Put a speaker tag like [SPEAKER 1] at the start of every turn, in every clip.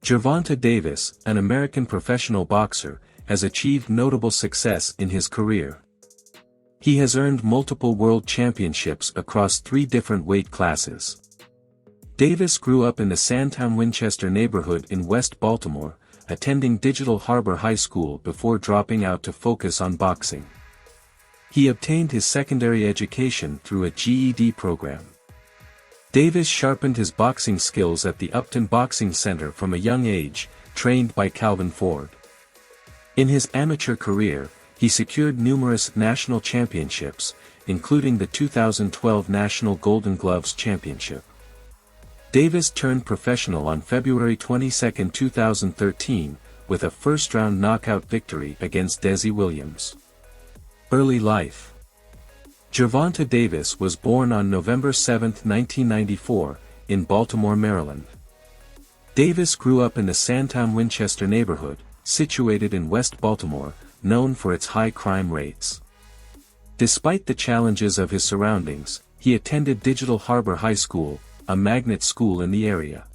[SPEAKER 1] Gervonta Davis, an American professional boxer, has achieved notable success in his career. He has earned multiple world championships across 3 different weight classes. Davis grew up in the Sandtown-Winchester neighborhood in West Baltimore, attending Digital Harbor High School before dropping out to focus on boxing. He obtained his secondary education through a GED program. Davis sharpened his boxing skills at the Upton Boxing Center from a young age, trained by Calvin Ford. In his amateur career, he secured numerous national championships, including the 2012 National Golden Gloves Championship. Davis turned professional on February 22, 2013, with a first-round knockout victory against Desi Williams. Early life. Gervonta Davis was born on November 7, 1994, in Baltimore, Maryland. Davis grew up in the Sandtown-Winchester neighborhood, situated in West Baltimore, known for its high crime rates. Despite the challenges of his surroundings, he attended Digital Harbor High School, a magnet school in the area.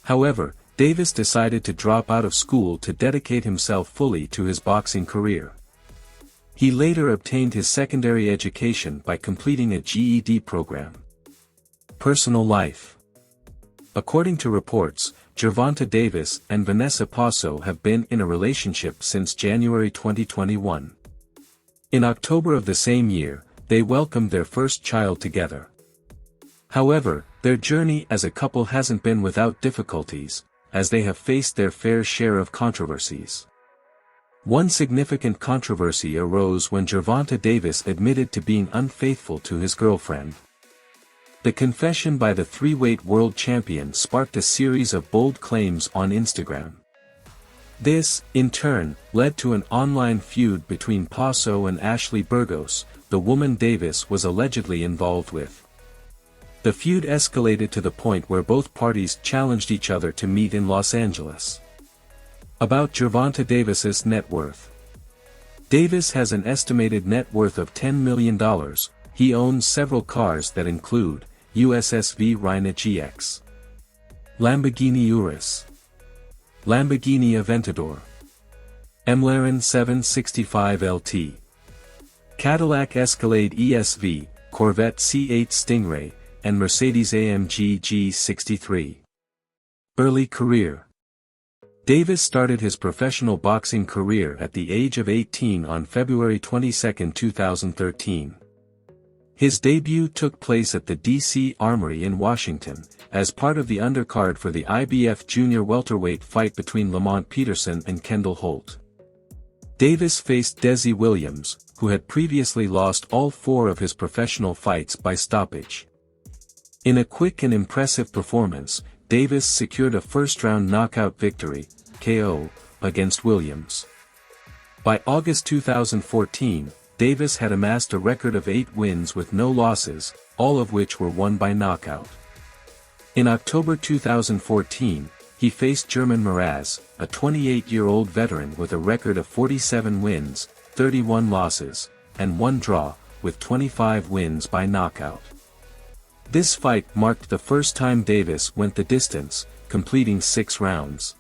[SPEAKER 1] However, Davis decided to drop out of school to dedicate himself fully to his boxing career. He later obtained his secondary education by completing a GED program. Personal life. According to reports, Gervonta Davis and Vanessa Passo have been in a relationship since January 2021. In October of the same year, they welcomed their first child together. However, their journey as a couple hasn't been without difficulties, as they have faced their fair share of controversies. One significant controversy arose when Gervonta Davis admitted to being unfaithful to his girlfriend. The confession by the 3-weight world champion sparked a series of bold claims on Instagram. This, in turn, led to an online feud between Passo and Ashley Burgos, the woman Davis was allegedly involved with. The feud escalated to the point where both parties challenged each other to meet in Los Angeles. About Gervonta Davis's net worth. Davis has an estimated net worth of $10 million. He owns several cars that include USSV Rhina GX, Lamborghini Urus, Lamborghini Aventador, McLaren 765 LT, Cadillac Escalade ESV, Corvette C8 Stingray, and Mercedes-AMG G63. Early career. Davis started his professional boxing career at the age of 18 on February 22, 2013. His debut took place at the D.C. Armory in Washington, as part of the undercard for the IBF junior welterweight fight between Lamont Peterson and Kendall Holt. Davis faced Desi Williams, who had previously lost all 4 of his professional fights by stoppage. In a quick and impressive performance, Davis secured a first-round knockout victory, KO, against Williams. By August 2014, Davis had amassed a record of 8 wins with no losses, all of which were won by knockout. In October 2014, he faced German Mraz, a 28-year-old veteran with a record of 47 wins, 31 losses, and 1 draw, with 25 wins by knockout. This fight marked the first time Davis went the distance, completing 6 rounds.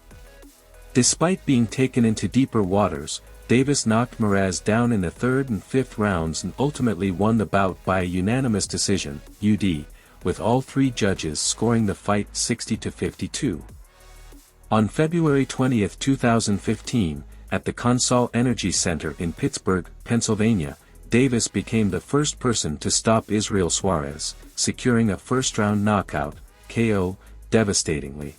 [SPEAKER 1] Despite being taken into deeper waters, Davis knocked Mraz down in the 3rd and 5th rounds and ultimately won the bout by a unanimous decision, UD, with all 3 judges scoring the fight 60-52. On February 20, 2015, at the Consol Energy Center in Pittsburgh, Pennsylvania, Davis became the first person to stop Israel Suarez, securing a first-round knockout, KO, devastatingly.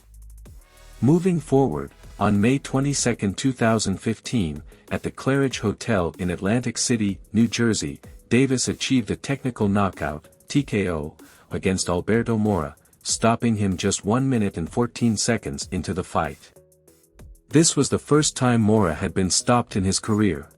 [SPEAKER 1] Moving forward, on May 22, 2015, at the Claridge Hotel in Atlantic City, New Jersey, Davis achieved a technical knockout, TKO, against Alberto Mora, stopping him just 1 minute and 14 seconds into the fight. This was the first time Mora had been stopped in his career.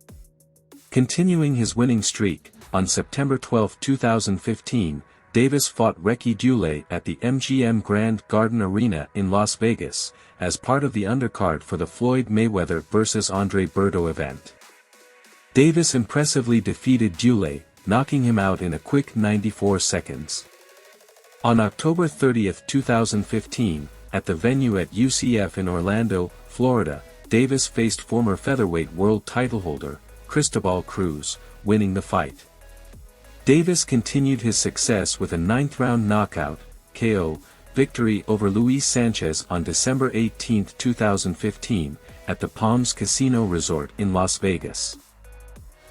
[SPEAKER 1] Continuing his winning streak, on September 12, 2015, Davis fought Ricky Dulé at the MGM Grand Garden Arena in Las Vegas, as part of the undercard for the Floyd Mayweather vs. Andre Berto event. Davis impressively defeated Dulé, knocking him out in a quick 94 seconds. On October 30, 2015, at the venue at UCF in Orlando, Florida, Davis faced former featherweight world titleholder, Cristobal Cruz, winning the fight. Davis continued his success with a ninth-round knockout, KO, victory over Luis Sanchez on December 18, 2015, at the Palms Casino Resort in Las Vegas.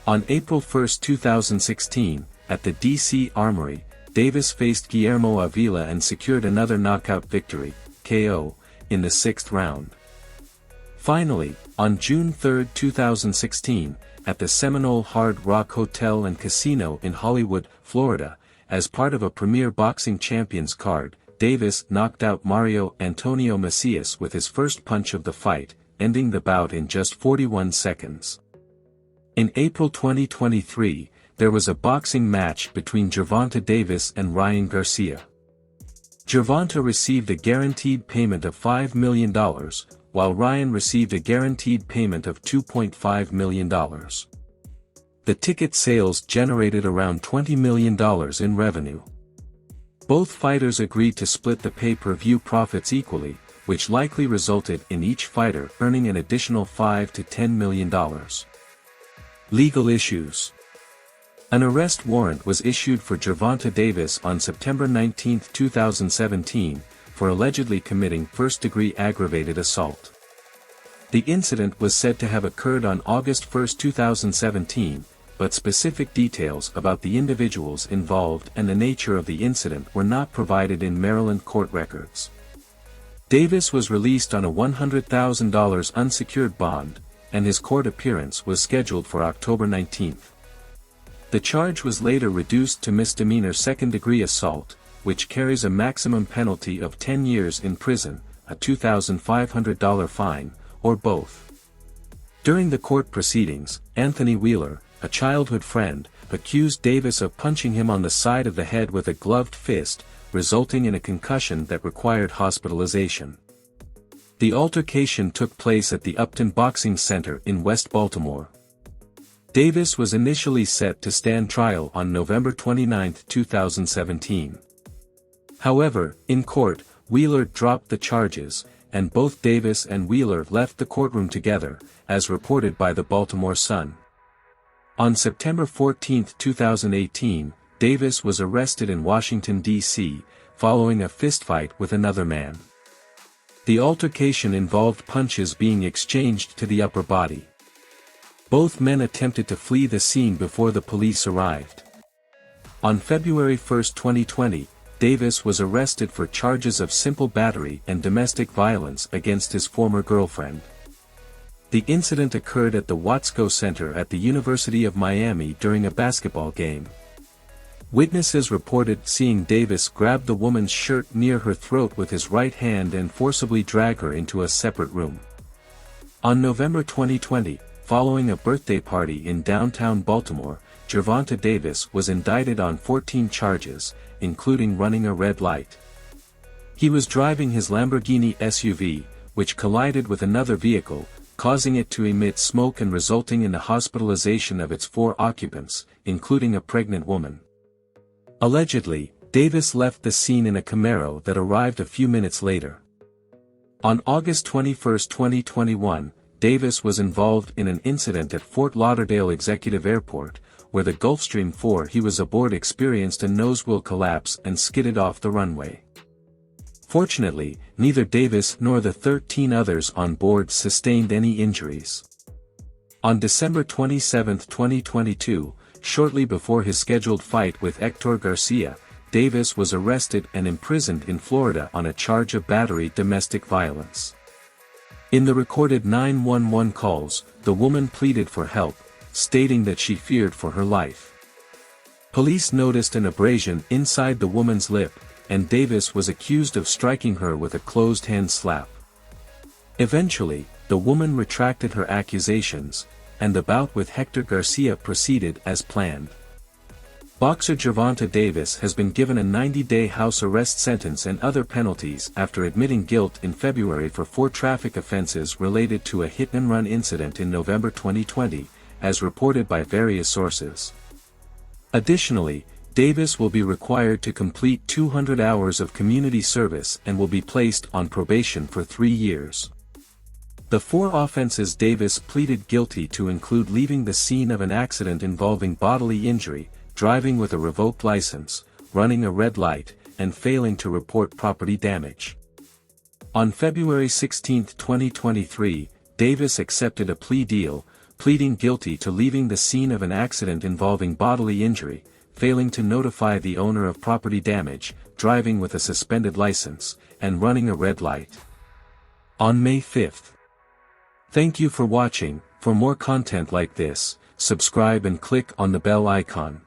[SPEAKER 1] On April 1, 2016, at the DC Armory, Davis faced Guillermo Avila and secured another knockout victory, KO, in the sixth round. Finally, on June 3, 2016, at the Seminole Hard Rock Hotel and Casino in Hollywood, Florida, as part of a premier boxing champions card, Davis knocked out Mario Antonio Macias with his first punch of the fight, ending the bout in just 41 seconds. In April 2023, there was a boxing match between Gervonta Davis and Ryan Garcia. Gervonta received a guaranteed payment of $5 million, while Ryan received a guaranteed payment of $2.5 million. The ticket sales generated around $20 million in revenue. Both fighters agreed to split the pay-per-view profits equally, which likely resulted in each fighter earning an additional $5 to $10 million. Legal issues. An arrest warrant was issued for Gervonta Davis on September 19, 2017, for allegedly committing first-degree aggravated assault. The incident was said to have occurred on August 1, 2017, but specific details about the individuals involved and the nature of the incident were not provided in Maryland court records. Davis was released on a $100,000 unsecured bond, and his court appearance was scheduled for October 19. The charge was later reduced to misdemeanor second-degree assault, which carries a maximum penalty of 10 years in prison, a $2,500 fine, or both. During the court proceedings, Anthony Wheeler, a childhood friend, accused Davis of punching him on the side of the head with a gloved fist, resulting in a concussion that required hospitalization. The altercation took place at the Upton Boxing Center in West Baltimore. Davis was initially set to stand trial on November 29, 2017. However, in court, Wheeler dropped the charges, and both Davis and Wheeler left the courtroom together, as reported by the Baltimore Sun. On September 14, 2018, Davis was arrested in Washington, D.C., following a fistfight with another man. The altercation involved punches being exchanged to the upper body. Both men attempted to flee the scene before the police arrived. On February 1, 2020, Davis was arrested for charges of simple battery and domestic violence against his former girlfriend. The incident occurred at the Watsco Center at the University of Miami during a basketball game. Witnesses reported seeing Davis grab the woman's shirt near her throat with his right hand and forcibly drag her into a separate room. On November 2020, following a birthday party in downtown Baltimore, Gervonta Davis was indicted on 14 charges, including running a red light. He was driving his Lamborghini SUV, which collided with another vehicle, causing it to emit smoke and resulting in the hospitalization of its 4 occupants, including a pregnant woman. Allegedly, Davis left the scene in a Camaro that arrived a few minutes later. On August 21, 2021, Davis was involved in an incident at Fort Lauderdale Executive Airport, where the Gulfstream 4 he was aboard experienced a nose-wheel collapse and skidded off the runway. Fortunately, neither Davis nor the 13 others on board sustained any injuries. On December 27, 2022, shortly before his scheduled fight with Hector Garcia, Davis was arrested and imprisoned in Florida on a charge of battery domestic violence. In the recorded 911 calls, the woman pleaded for help, stating that she feared for her life. Police noticed an abrasion inside the woman's lip, and Davis was accused of striking her with a closed-hand slap. Eventually, the woman retracted her accusations, and the bout with Hector Garcia proceeded as planned. Boxer Gervonta Davis has been given a 90-day house arrest sentence and other penalties after admitting guilt in February for 4 traffic offenses related to a hit-and-run incident in November 2020, as reported by various sources. Additionally, Davis will be required to complete 200 hours of community service and will be placed on probation for 3 years. The 4 offenses Davis pleaded guilty to include leaving the scene of an accident involving bodily injury, driving with a revoked license, running a red light, and failing to report property damage. On February 16, 2023, Davis accepted a plea deal, pleading guilty to leaving the scene of an accident involving bodily injury, failing to notify the owner of property damage, driving with a suspended license, and running a red light. On May 5th. Thank you for watching. For more content like this, subscribe and click on the bell icon.